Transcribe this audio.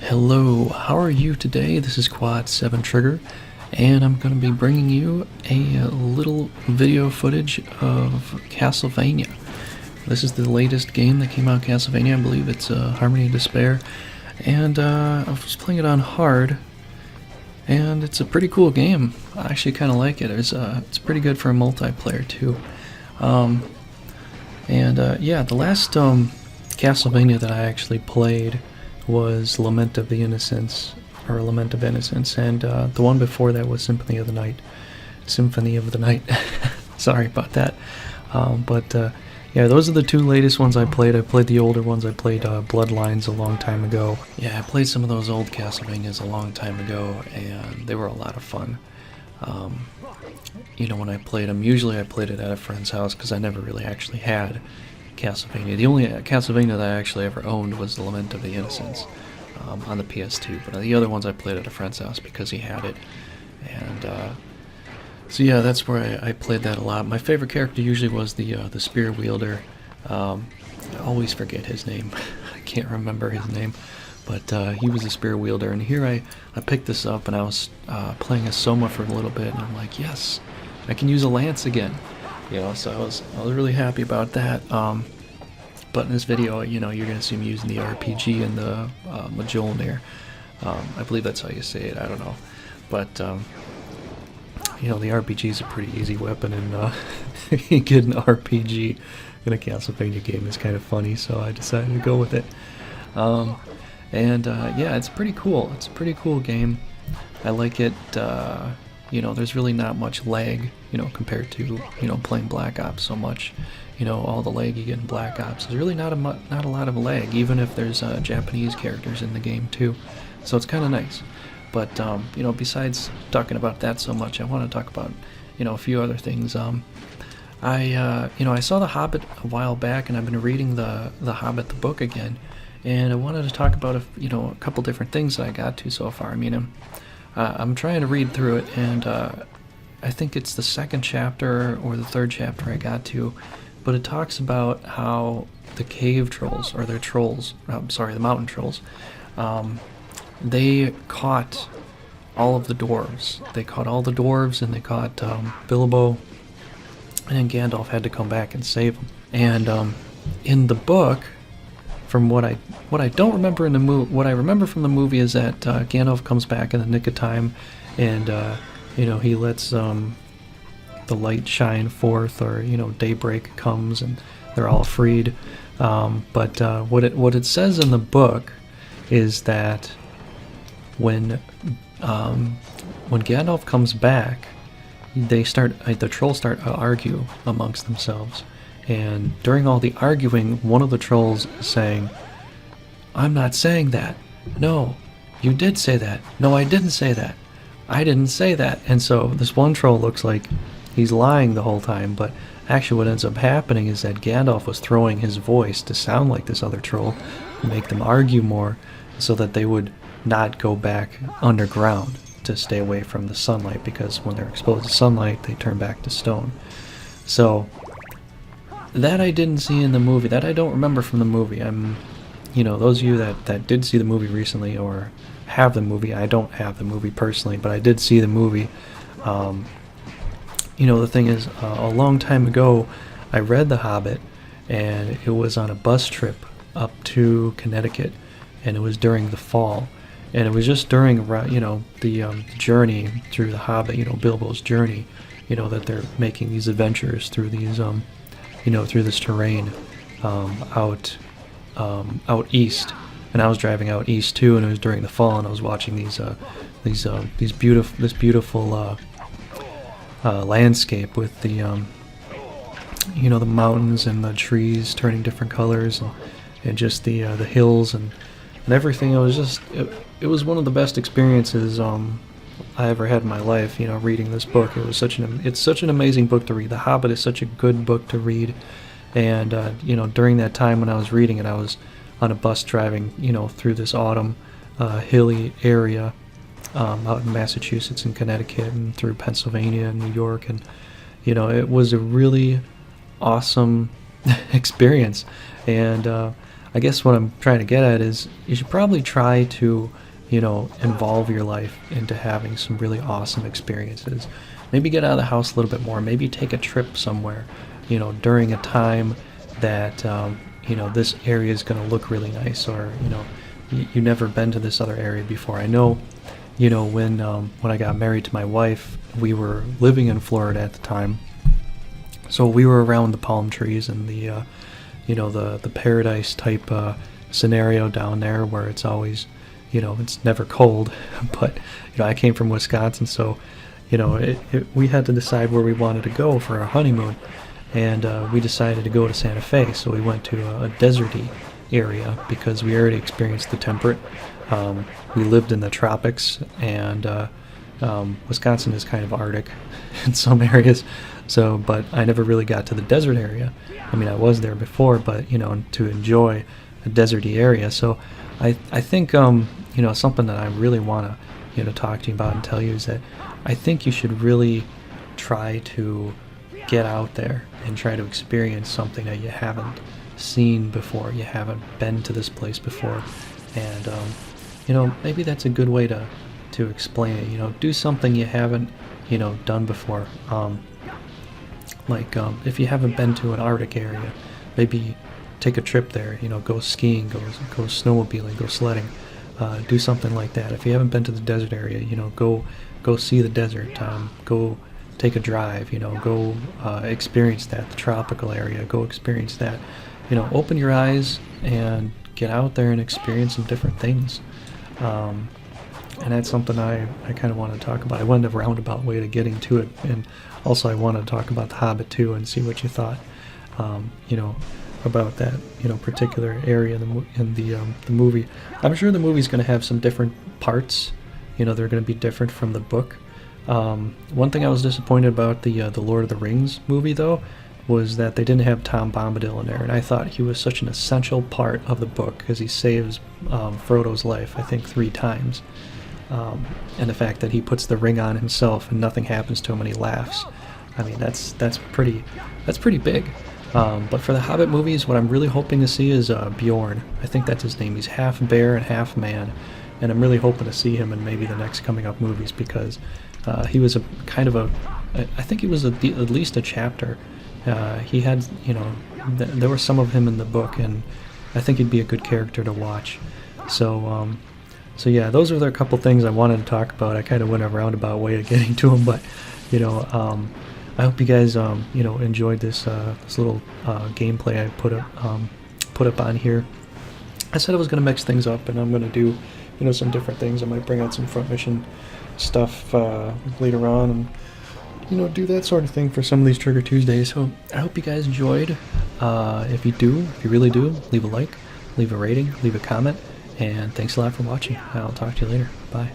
Hello, how are you today? This is Quad 7 Trigger, and I'm going to be bringing you a little video footage of Castlevania. This is the latest game that came out, Castlevania. I believe it's Harmony of Despair, and I was playing it on hard, and it's a pretty cool game. I actually kind of like it. It's pretty good for a multiplayer too. Yeah, the last Castlevania that I actually played was Lament of the Innocents, or Lament of Innocence, and the one before that was Symphony of the Night. Symphony of the Night. Sorry about that. Yeah, those are the two latest ones I played. I played the older ones. I played Bloodlines a long time ago. Yeah, I played some of those old Castlevanias a long time ago, and they were a lot of fun. When I played them, usually I played it at a friend's house because I never really actually had Castlevania. The only Castlevania that I actually ever owned was The Lament of the Innocents on the PS2, but the other ones I played at a friend's house because he had it. And so yeah, that's where I played that a lot. My favorite character usually was the spear wielder. I always forget his name. I can't remember his name, but he was a spear wielder. And here I picked this up, and I was playing as Soma for a little bit, and I'm like, yes, I can use a lance again. So I was really happy about that. But in this video, you're gonna see me using the RPG and the Mjolnir. I believe that's how you say it. I don't know, but the RPG is a pretty easy weapon, and you get an RPG in a Castlevania game is kind of funny, so I decided to go with it. Yeah, it's pretty cool. It's a pretty cool game. I like it. There's really not much lag, compared to, playing Black Ops so much. All the lag you get in Black Ops. There's really not a lot of lag, even if there's Japanese characters in the game too. So it's kind of nice. But, besides talking about that so much, I want to talk about, a few other things. I saw The Hobbit a while back, and I've been reading the Hobbit, the book again. And I wanted to talk about, a couple different things that I got to so far. I mean, I'm trying to read through it, and I think it's the second chapter or the third chapter I got to, but it talks about how the cave trolls, or their trolls, the mountain trolls, they caught all of the dwarves. They caught all the dwarves, and they caught Bilbo, and Gandalf had to come back and save them. And in the book, from what I don't remember in the movie, what I remember from the movie is that Gandalf comes back in the nick of time, and he lets the light shine forth, or daybreak comes, and they're all freed. But what it says in the book is that when Gandalf comes back, the trolls start to argue amongst themselves. And during all the arguing, one of the trolls is saying, "I'm not saying that. No, you did say that. No, I didn't say that. I didn't say that." And so this one troll looks like he's lying the whole time, but actually what ends up happening is that Gandalf was throwing his voice to sound like this other troll, make them argue more, so that they would not go back underground to stay away from the sunlight, because when they're exposed to sunlight, they turn back to stone. So that I didn't see in the movie. That I don't remember from the movie. Those of you that did see the movie recently, or have the movie, I don't have the movie personally, but I did see the movie. The thing is, a long time ago, I read The Hobbit, and it was on a bus trip up to Connecticut, and it was during the fall. And it was just during, the journey through The Hobbit, Bilbo's journey, that they're making these adventures through these, through this terrain out east. And I was driving out east too, and it was during the fall, and I was watching this beautiful landscape with the the mountains and the trees turning different colors, and just the hills and everything. It was one of the best experiences I ever had in my life, reading this book. It's such an amazing book to read. The Hobbit is such a good book to read. And during that time when I was reading it, I was on a bus driving through this autumn hilly area out in Massachusetts and Connecticut, and through Pennsylvania and New York, and it was a really awesome experience. And I guess what I'm trying to get at is you should probably try to, involve your life into having some really awesome experiences. Maybe get out of the house a little bit more. Maybe take a trip somewhere, during a time that, this area is going to look really nice, or, you've never been to this other area before. I know, when I got married to my wife, we were living in Florida at the time, so we were around the palm trees and the paradise type scenario down there where it's always, it's never cold. But I came from Wisconsin, so we had to decide where we wanted to go for our honeymoon, and we decided to go to Santa Fe. So we went to a deserty area because we already experienced the temperate. We lived in the tropics, and Wisconsin is kind of Arctic in some areas. So, but I never really got to the desert area. I mean, I was there before, but to enjoy a deserty area. So, I think something that I really want to talk to you about and tell you is that I think you should really try to get out there and try to experience something that you haven't seen before. You haven't been to this place before, and maybe that's a good way to explain it. Do something you haven't done before. Like if you haven't been to an Arctic area, maybe take a trip there. Go skiing, go snowmobiling, go sledding, do something like that. If you haven't been to the desert area, go see the desert. Go take a drive. Go experience that. The tropical area, go experience that. Open your eyes and get out there and experience some different things. And that's something I kind of want to talk about. I went a roundabout way to getting to it, and also I want to talk about The Hobbit too and see what you thought, about that, particular area in the movie. I'm sure the movie's going to have some different parts. They're going to be different from the book. One thing I was disappointed about the Lord of the Rings movie, though, was that they didn't have Tom Bombadil in there, and I thought he was such an essential part of the book because he saves Frodo's life, I think, 3 times. And the fact that he puts the ring on himself and nothing happens to him and he laughs. I mean, that's pretty big. But for the Hobbit movies, what I'm really hoping to see is Bjorn. I think that's his name. He's half bear and half man, and I'm really hoping to see him in maybe the next coming up movies because he was I think he was at least a chapter. He had, there were some of him in the book, and I think he'd be a good character to watch. So yeah, those are the couple things I wanted to talk about. I kind of went a roundabout way of getting to them, but I hope you guys enjoyed this little gameplay I put up on here. I said I was going to mix things up, and I'm going to do some different things. I might bring out some front mission stuff later on, and do that sort of thing for some of these Trigger Tuesdays. So I hope you guys enjoyed. If you really do, leave a like, leave a rating, leave a comment. And thanks a lot for watching. I'll talk to you later. Bye.